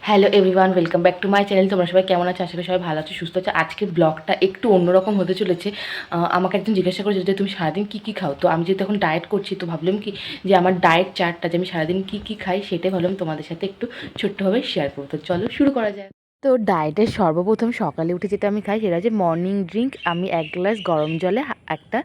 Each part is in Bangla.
Hello everyone, welcome back to my channel. তোমরা সবাই কেমন আছো? আশা করি সবাই ভালো আছো, সুস্থ আছো। আজকের ব্লগটা একটু অন্যরকম হতে চলেছে। আমাকে একজন জিজ্ঞাসা করেছে যে তুমি সারাদিন কী কী খাও। তো আমি যেহেতু এখন ডায়েট করছি, তো ভাবলাম কি যে আমার ডায়েট চার্টটা যে আমি সারাদিন কী কী খাই সেটাই ভাবলাম তোমাদের সাথে একটু ছোট্টভাবে শেয়ার করবো। তো চলো শুরু করা যায়। তো ডায়েটের সর্বপ্রথম সকালে উঠে যেটা আমি খাই সেটা হচ্ছে মর্নিং ড্রিঙ্ক। আমি 1 গ্লাস গরম জলে একটা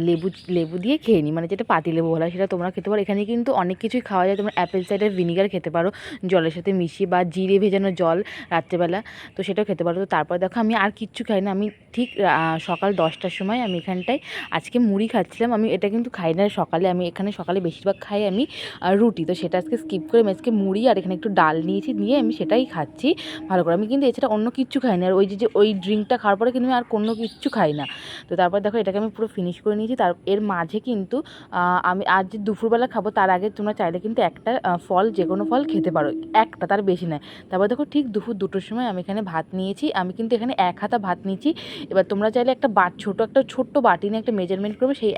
লেবু লেবু দিয়ে খেয়ে নিই, মানে যেটা পাতিলেবু বলা হয়, সেটা তোমরা খেতে পারো। এখানে কিন্তু অনেক কিছুই খাওয়া যায়। তোমরা অ্যাপেল সাইডার ভিনিগার খেতে পারো জলের সাথে মিশিয়ে, বা জিরে ভেজানো জল রাত্রেবেলা, তো সেটাও খেতে পারো। তো তারপর দেখো আমি আর কিচ্ছু খাই না। আমি ঠিক সকাল 10টার সময় আমি এখানটায় আজকে মুড়ি খাচ্ছিলাম। আমি এটা কিন্তু খাই না সকালে। আমি এখানে সকালে বেশিরভাগ খাই আমি রুটি, তো সেটা আজকে স্কিপ করে আমি আজকে মুড়ি আর এখানে একটু ডাল নিয়েছি, নিয়ে আমি সেটাই খাচ্ছি ভালো করে। আমি কিন্তু এছাড়া অন্য কিচ্ছু খাই না। আর ওই যে ওই ড্রিঙ্কটা খাওয়ার পরে কিন্তু আমি আর কোনো কিচ্ছু খাই না। তো তারপর দেখো এটাকে আমি পুরো ফিনিশ করে নিয়েছি। তার এর মাঝে কিন্তু আমি আজ যে দুপুরবেলা খাবো তার আগে তোমরা চাইলে কিন্তু একটা ফল, যে কোনো ফল খেতে পারো, একটা, তার বেশি নয়। তারপর দেখো ঠিক দুপুর 2টোর সময় আমি এখানে ভাত নিয়েছি। আমি কিন্তু এখানে 1 হাতা ভাত নিয়েছি। এবার তোমরা চাইলে একটা ছোট্ট বাটি নিয়ে একটা মেজারমেন্ট করবে, সেই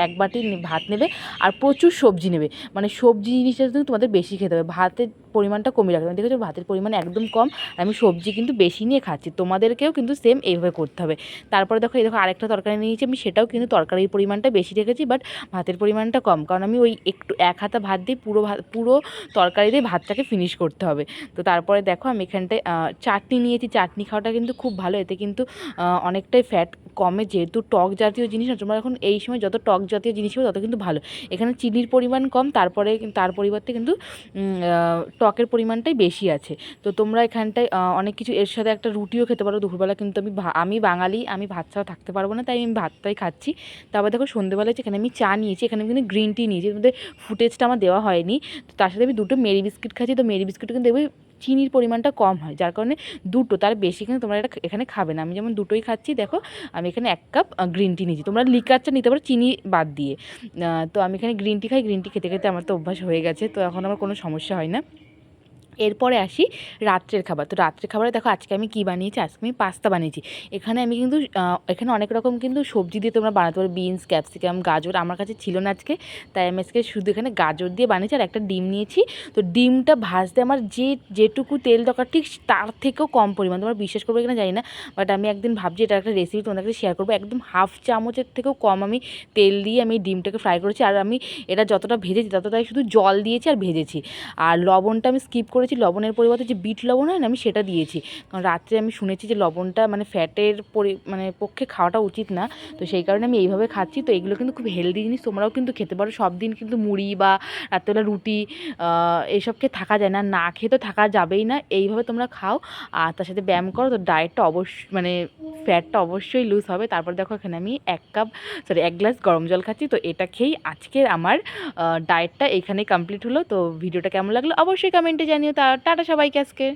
এক বাটি ভাত নেবে আর প্রচুর সবজি নেবে। মানে সবজি জিনিসটা কিন্তু তোমাদের বেশি খেতে হবে, ভাতের পরিমাণটা কমিয়ে রাখবে। দেখেছো ভাতের পরিমাণ একদম কম, আমি সবজি কিন্তু বেশি নিয়ে খাচ্ছি। তোমাদেরকেও কিন্তু সেম এইভাবে করতে হবে। তারপরে দেখো এই দেখো আরেকটা তরকারি নিয়েছি আমি, সেটাও কিন্তু তরকারির পরিমাণটা বেশি রেখেছি, বাট ভাতের পরিমাণটা কম, কারণ আমি ওই একটু 1 হাতা ভাত দিয়ে পুরো তরকারি দিয়ে ভাতটাকে ফিনিশ করতে হবে। তো তারপরে দেখো আমি এখানটায় চাটনি নিয়েছি। চাটনি খাওয়াটা কিন্তু খুব ভালো, এতে কিন্তু অনেকটাই ফ্যাট কমে। যেহেতু টক জাতীয় জিনিস না, তোমরা এখন এই সময় যত টক জাতীয় জিনিস হবে তত কিন্তু ভালো। এখানে চিনির পরিমাণ কম, তার পরিবর্তে কিন্তু টকের পরিমাণটাই বেশি আছে। তো তোমরা এখানটায় অনেক কিছু এর সাথে একটা রুটিও খেতে পারো দুপুরবেলা। কিন্তু আমি বাঙালি, আমি ভাত ছাড়া থাকতে পারবো না, তাই আমি ভাতটাই খাচ্ছি। তারপর দেখো সন্ধ্যেবেলায় যেখানে আমি চা নিয়েছি, এখানে আমি কিন্তু গ্রিন টি নিয়েছি। এর মধ্যে ফুটেজটা আমার দেওয়া হয়নি। তো তার সাথে আমি 2টো মেরি বিস্কিট খাচ্ছি। তো মেরি বিস্কিটও কিন্তু দেখবে চিনির পরিমাণটা কম হয়, যার কারণে 2টো, তার বেশি কিন্তু তোমরা এটা এখানে খাবে না। আমি যেমন 2টোই খাচ্ছি। দেখো আমি এখানে 1 কাপ গ্রিন টি নিয়েছি। তোমরা লিকার চা নিতে পারো চিনি বাদ দিয়ে। তো আমি এখানে গ্রিন টি খাই। গ্রিন টি খেতে খেতে আমার তো অভ্যাস হয়ে গেছে, তো এখন আমার কোনো সমস্যা হয় না। এরপরে আসি রাত্রের খাবার। তো রাত্রের খাবারে দেখো আজকে আমি কী বানিয়েছি, আজকে আমি পাস্তা বানিয়েছি। এখানে আমি কিন্তু এখানে অনেক রকম কিন্তু সবজি দিয়ে তোমরা বানাতে পারো, বিনস, ক্যাপসিকাম, গাজর। আমার কাছে ছিল না আজকে, তাই আমি আজকে শুধু এখানে গাজর দিয়ে বানিয়েছি আর একটা ডিম নিয়েছি। তো ডিমটা ভাজতে আমার যেটুকু তেল দরকার ঠিক তার থেকেও কম পরিমাণ, তোমরা বিশ্বাস করবে কিনা জানি না, বাট আমি একদিন ভাবছি এটা একটা রেসিপি তোমাদের কাছে শেয়ার করবো। একদম হাফ চামচের থেকেও কম আমি তেল দিয়ে আমি ডিমটাকে ফ্রাই করেছি। আর আমি এটা যতটা ভেজেছি ততটাই শুধু জল দিয়েছি আর ভেজেছি। আর লবণটা আমি স্কিপ করেছি, লবণের পরিবর্তে যে বিট লবণ হয় না, আমি সেটা দিয়েছি। কারণ রাত্রে আমি শুনেছি যে লবণটা মানে ফ্যাটের মানে পক্ষে খাওয়াটা উচিত না, তো সেই কারণে আমি এইভাবে খাচ্ছি। তো এগুলো কিন্তু খুব হেলদি জিনিস, তোমরাও কিন্তু খেতে পারো। সব দিন কিন্তু মুড়ি বা রাত্রেবেলা রুটি এইসবকে থাকা যায় না, না খেয়ে তো থাকা যাবেই না। এইভাবে তোমরা খাও আর তার সাথে ব্যায়াম করো, তো ডায়েটটা মানে ফ্যাটটা অবশ্যই লুজ হবে। তারপর দেখো এখানে আমি 1 গ্লাস গরম জল খাচ্ছি। তো এটা খেয়েই আজকের আমার ডায়েটটা এখানেই কমপ্লিট হলো। তো ভিডিওটা কেমন লাগলো অবশ্যই কমেন্টে জানিও। টাটা সবাইকে আজকে।